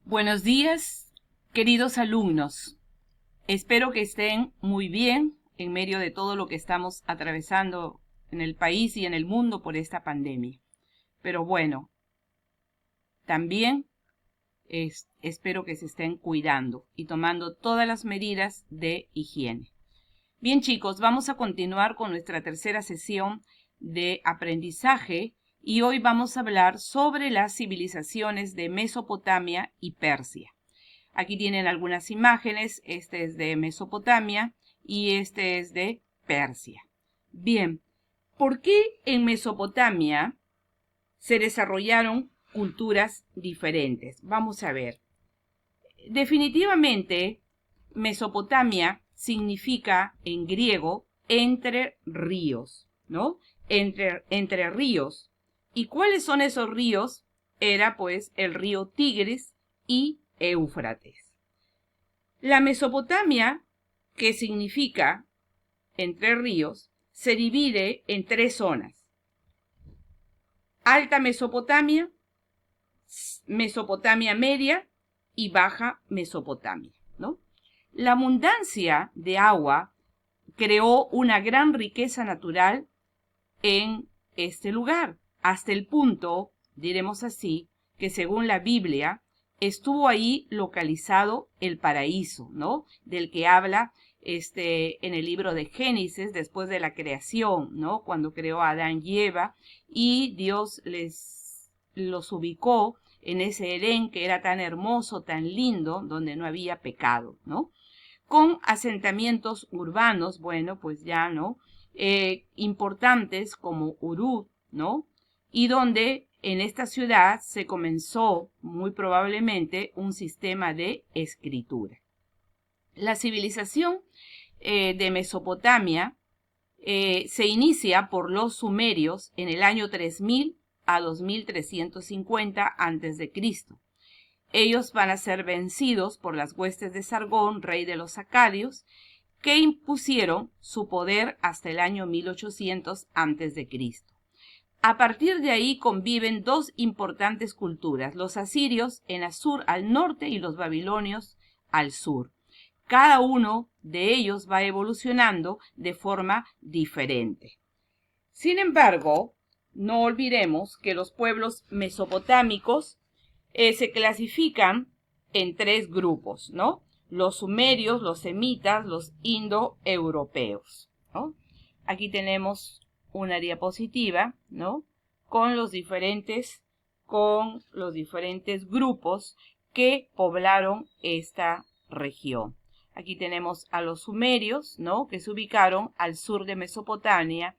Buenos días, queridos alumnos. Espero que estén muy bien en medio de todo lo que estamos atravesando en el país y en el mundo por esta pandemia. Pero bueno, también espero que se estén cuidando y tomando todas las medidas de higiene. Bien, chicos, vamos a continuar con nuestra tercera sesión de aprendizaje y hoy vamos a hablar sobre las civilizaciones de Mesopotamia y Persia. Aquí tienen algunas imágenes, este es de Mesopotamia y este es de Persia. Bien, ¿por qué en Mesopotamia se desarrollaron culturas diferentes? Vamos a ver. Definitivamente, Mesopotamia significa en griego entre ríos, ¿no? Entre ríos. ¿Y cuáles son esos ríos? Era pues el río Tigris y Éufrates. La Mesopotamia, que significa entre ríos, se divide en tres zonas. Alta Mesopotamia, Mesopotamia Media y Baja Mesopotamia, ¿no? La abundancia de agua creó una gran riqueza natural en este lugar, hasta el punto, diremos así, que según la Biblia, estuvo ahí localizado el paraíso, ¿no? Del que habla en el libro de Génesis, después de la creación, ¿no? Cuando creó a Adán y Eva, y Dios los ubicó en ese Edén que era tan hermoso, tan lindo, donde no había pecado, ¿no? Con asentamientos urbanos, bueno, pues ya, ¿no? Importantes como Uruk, ¿no? Y donde en esta ciudad se comenzó muy probablemente un sistema de escritura. La civilización de Mesopotamia se inicia por los sumerios en el año 3000 a 2350 a.C. Ellos van a ser vencidos por las huestes de Sargón, rey de los acadios, que impusieron su poder hasta el año 1800 a.C. A partir de ahí conviven dos importantes culturas, los asirios en Assur al norte y los babilonios al sur. Cada uno de ellos va evolucionando de forma diferente. Sin embargo, no olvidemos que los pueblos mesopotámicos se clasifican en tres grupos, ¿no? Los sumerios, los semitas, los indoeuropeos, ¿no? Aquí tenemos una diapositiva, ¿no? Con los diferentes grupos que poblaron esta región. Aquí tenemos a los sumerios, ¿no? Que se ubicaron al sur de Mesopotamia,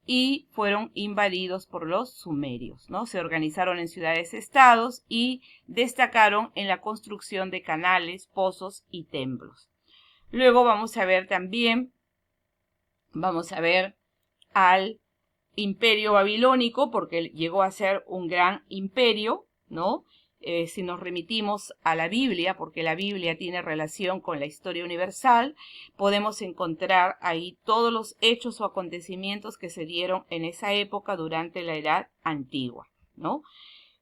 y fueron invadidos por los sumerios, ¿no? Se organizaron en ciudades-estados y destacaron en la construcción de canales, pozos y templos. Luego vamos a ver al imperio babilónico, porque llegó a ser un gran imperio, ¿no? Si nos remitimos a la Biblia, porque la Biblia tiene relación con la historia universal, podemos encontrar ahí todos los hechos o acontecimientos que se dieron en esa época durante la Edad Antigua, ¿no?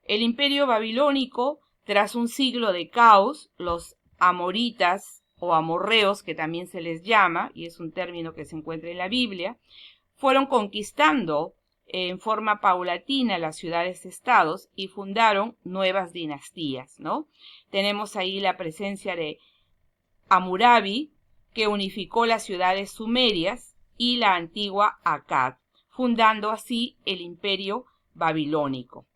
El imperio babilónico, tras un siglo de caos, los amoritas o amorreos, que también se les llama, y es un término que se encuentra en la Biblia, fueron conquistando en forma paulatina las ciudades-estados y fundaron nuevas dinastías, ¿no? Tenemos ahí la presencia de Hammurabi, que unificó las ciudades sumerias y la antigua Akkad, fundando así el imperio babilónico.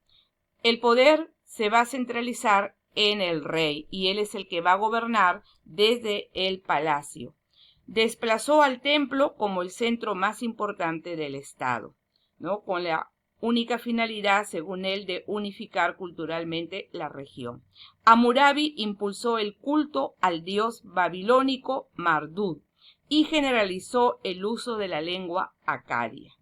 El poder se va a centralizar en el rey y él es el que va a gobernar desde el palacio. Desplazó al templo como el centro más importante del Estado, ¿no? Con la única finalidad, según él, de unificar culturalmente la región. Hammurabi impulsó el culto al dios babilónico Marduk y generalizó el uso de la lengua acadia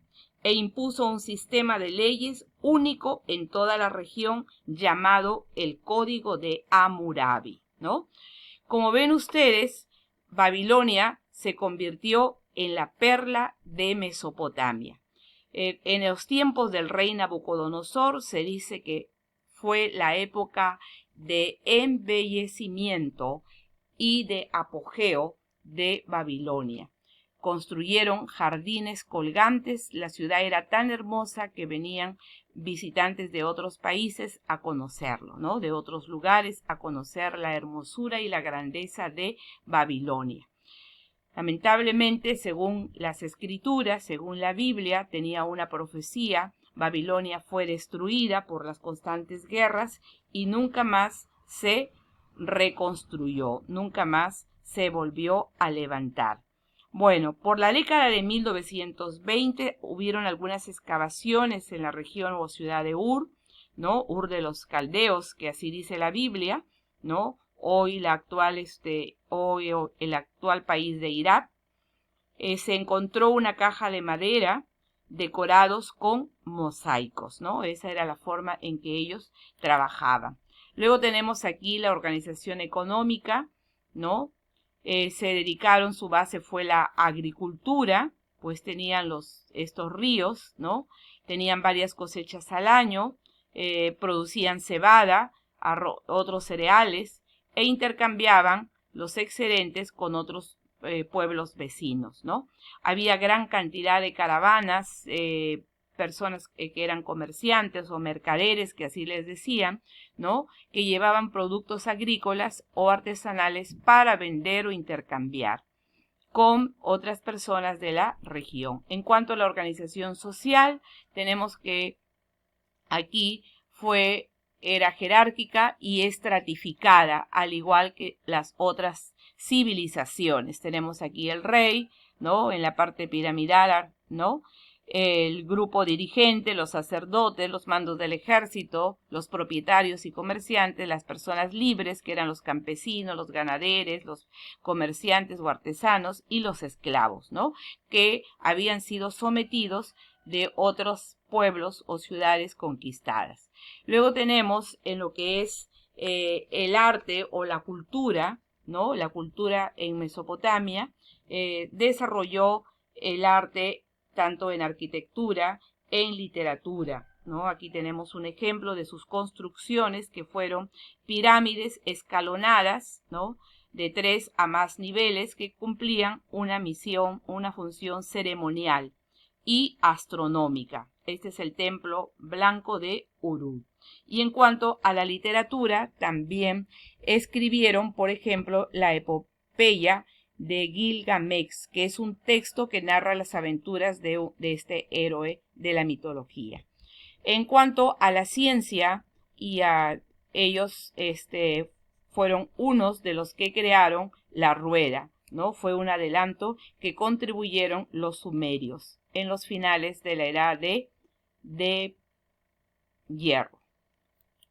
e impuso un sistema de leyes único en toda la región llamado el Código de Hammurabi, ¿no? Como ven ustedes, Babilonia se convirtió en la perla de Mesopotamia. En los tiempos del rey Nabucodonosor se dice que fue la época de embellecimiento y de apogeo de Babilonia. Construyeron jardines colgantes, la ciudad era tan hermosa que venían visitantes de otros países a conocerlo, ¿no? De otros lugares a conocer la hermosura y la grandeza de Babilonia. Lamentablemente, según las escrituras, según la Biblia, tenía una profecía, Babilonia fue destruida por las constantes guerras y nunca más se reconstruyó, nunca más se volvió a levantar. Bueno, por la década de 1920 hubieron algunas excavaciones en la región o ciudad de Ur, ¿no? Ur de los Caldeos, que así dice la Biblia, ¿no? Hoy el actual país de Irak. Se encontró una caja de madera decorados con mosaicos, ¿no? Esa era la forma en que ellos trabajaban. Luego tenemos aquí la organización económica, ¿no? Se dedicaron, su base fue la agricultura, pues tenían estos ríos, ¿no? Tenían varias cosechas al año, producían cebada, otros cereales e intercambiaban los excedentes con otros pueblos vecinos, ¿no? Había gran cantidad de caravanas, personas que eran comerciantes o mercaderes, que así les decían, ¿no? Que llevaban productos agrícolas o artesanales para vender o intercambiar con otras personas de la región. En cuanto a la organización social, tenemos que aquí era jerárquica y estratificada, al igual que las otras civilizaciones. Tenemos aquí el rey, ¿no? En la parte piramidal, ¿no? El grupo dirigente, los sacerdotes, los mandos del ejército, los propietarios y comerciantes, las personas libres, que eran los campesinos, los ganaderos, los comerciantes o artesanos, y los esclavos, ¿no? Que habían sido sometidos de otros pueblos o ciudades conquistadas. Luego tenemos en lo que es el arte o la cultura, ¿no? La cultura en Mesopotamia desarrolló el arte tanto en arquitectura, en literatura, ¿no? Aquí tenemos un ejemplo de sus construcciones, que fueron pirámides escalonadas, ¿no? De 3 a más niveles, que cumplían una misión, una función ceremonial y astronómica. Este es el templo blanco de Uruk. Y en cuanto a la literatura, también escribieron, por ejemplo, la epopeya de Gilgamesh, que es un texto que narra las aventuras de este héroe de la mitología. En cuanto a la ciencia, ellos fueron unos de los que crearon la rueda, ¿no? Fue un adelanto que contribuyeron los sumerios en los finales de la edad de hierro.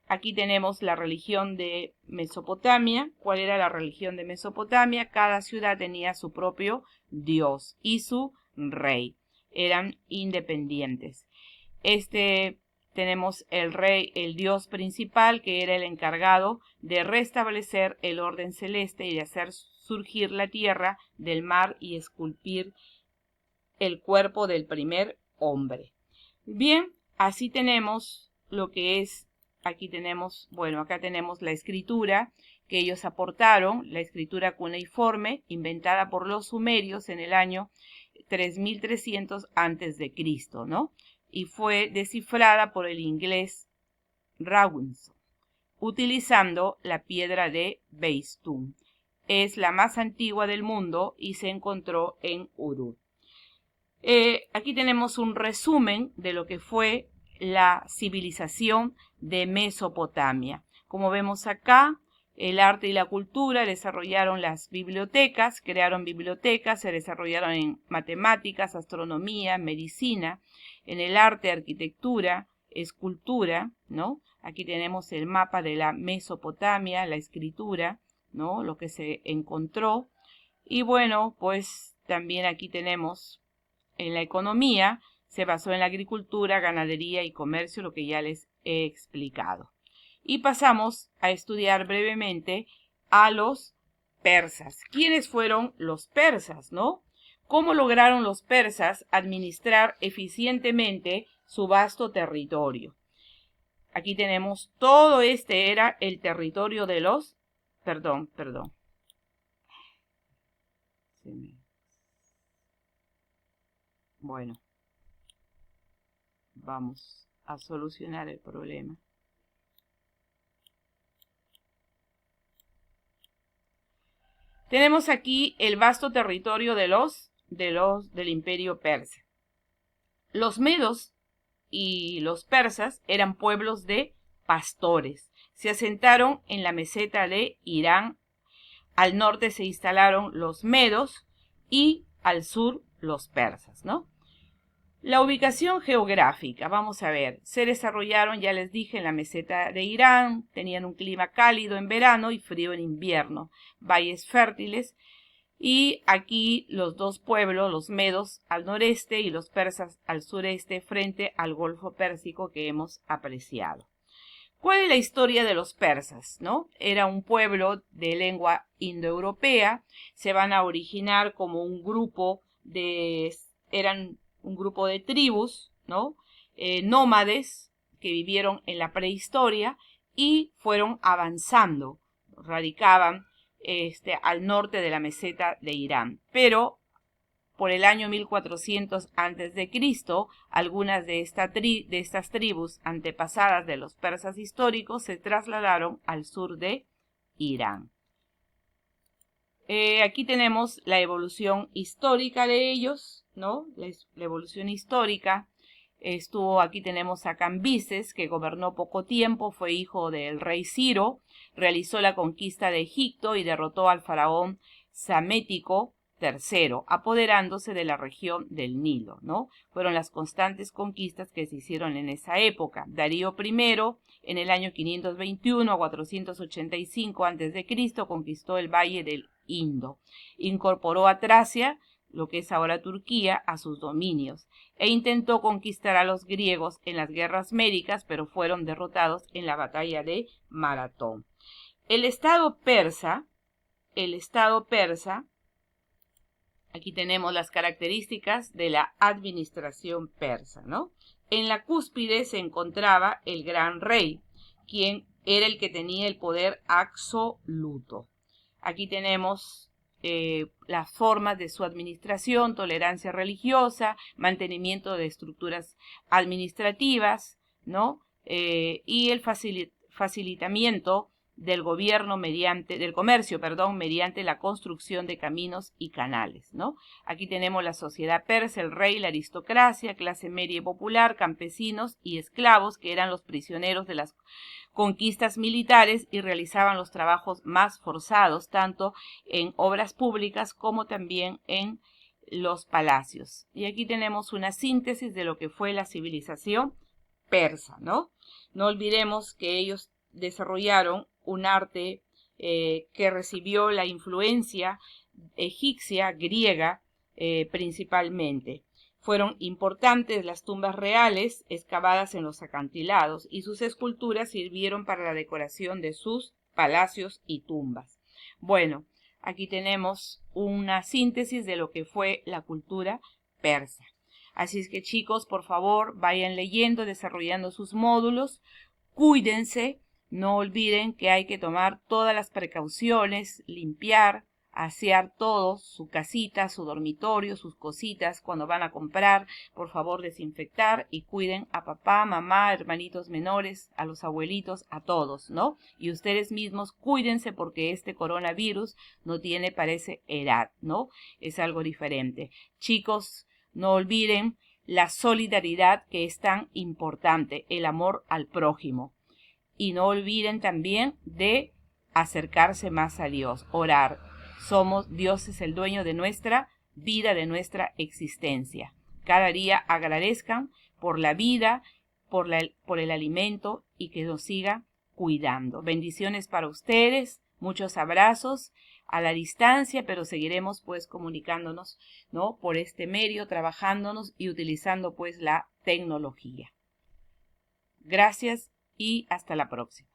Aquí tenemos la religión de Mesopotamia. ¿Cuál era la religión de Mesopotamia? Cada ciudad tenía su propio dios y su rey. Eran independientes. Tenemos el rey, el dios principal, que era el encargado de restablecer el orden celeste y de hacer surgir la tierra del mar y esculpir el cuerpo del primer hombre. Bien, así tenemos lo que es. Aquí tenemos, acá tenemos la escritura que ellos aportaron, la escritura cuneiforme, inventada por los sumerios en el año 3300 antes de Cristo, ¿no? Y fue descifrada por el inglés Rawlinson, utilizando la piedra de Beistún. Es la más antigua del mundo y se encontró en Uruk. Aquí tenemos un resumen de lo que fue la civilización de Mesopotamia. Como vemos acá, el arte y la cultura desarrollaron las bibliotecas, crearon bibliotecas, se desarrollaron en matemáticas, astronomía, medicina, en el arte, arquitectura, escultura, ¿no? Aquí tenemos el mapa de la Mesopotamia, la escritura, ¿no? Lo que se encontró. Y bueno, pues también aquí tenemos en la economía, se basó en la agricultura, ganadería y comercio, lo que ya les he explicado. Y pasamos a estudiar brevemente a los persas. ¿Quiénes fueron los persas, no? ¿Cómo lograron los persas administrar eficientemente su vasto territorio? Aquí tenemos todo este era el territorio de los, perdón. Bueno, vamos a solucionar el problema. Tenemos aquí el vasto territorio del imperio persa. Los medos y los persas eran pueblos de pastores. Se asentaron en la meseta de Irán. Al norte se instalaron los medos y al sur los persas, ¿no? La ubicación geográfica, vamos a ver, se desarrollaron, ya les dije, en la meseta de Irán, tenían un clima cálido en verano y frío en invierno, valles fértiles, y aquí los dos pueblos, los medos al noreste y los persas al sureste, frente al Golfo Pérsico que hemos apreciado. ¿Cuál es la historia de los persas? ¿No? Era un pueblo de lengua indoeuropea, se van a originar como un grupo eran un grupo de tribus, ¿no? Nómades que vivieron en la prehistoria y fueron avanzando, radicaban al norte de la meseta de Irán. Pero por el año 1400 a.C., algunas de estas tribus antepasadas de los persas históricos se trasladaron al sur de Irán. Aquí tenemos la evolución histórica de ellos, ¿no? La evolución histórica. Aquí tenemos a Cambises, que gobernó poco tiempo, fue hijo del rey Ciro, realizó la conquista de Egipto y derrotó al faraón Psamético III, apoderándose de la región del Nilo, ¿no? Fueron las constantes conquistas que se hicieron en esa época. Darío I, en el año 521 a 485 a.C., conquistó el valle del Indo, incorporó a Tracia, lo que es ahora Turquía, a sus dominios, e intentó conquistar a los griegos en las guerras médicas, pero fueron derrotados en la batalla de Maratón. El Estado persa, aquí tenemos las características de la administración persa, ¿no? En la cúspide se encontraba el gran rey, quien era el que tenía el poder absoluto. Aquí tenemos las formas de su administración: tolerancia religiosa, mantenimiento de estructuras administrativas, ¿no? Y el facilitamiento del comercio, mediante la construcción de caminos y canales, ¿no? Aquí tenemos la sociedad persa, el rey, la aristocracia, clase media y popular, campesinos y esclavos, que eran los prisioneros de las conquistas militares y realizaban los trabajos más forzados, tanto en obras públicas como también en los palacios. Y aquí tenemos una síntesis de lo que fue la civilización persa, ¿no? No olvidemos que ellos desarrollaron un arte que recibió la influencia egipcia, griega, principalmente. Fueron importantes las tumbas reales excavadas en los acantilados y sus esculturas sirvieron para la decoración de sus palacios y tumbas. Bueno, aquí tenemos una síntesis de lo que fue la cultura persa. Así es que, chicos, por favor, vayan leyendo, desarrollando sus módulos, cuídense, no olviden que hay que tomar todas las precauciones, limpiar, asear todo, su casita, su dormitorio, sus cositas. Cuando van a comprar, por favor, desinfectar, y cuiden a papá, mamá, hermanitos menores, a los abuelitos, a todos, ¿no? Y ustedes mismos cuídense, porque este coronavirus no tiene, parece, edad, ¿no? Es algo diferente. Chicos, no olviden la solidaridad, que es tan importante, el amor al prójimo. Y no olviden también de acercarse más a Dios, orar. Dios es el dueño de nuestra vida, de nuestra existencia. Cada día agradezcan por la vida, por el alimento, y que nos siga cuidando. Bendiciones para ustedes, muchos abrazos a la distancia, pero seguiremos pues comunicándonos, ¿no? Por este medio, trabajándonos y utilizando pues la tecnología. Gracias y hasta la próxima.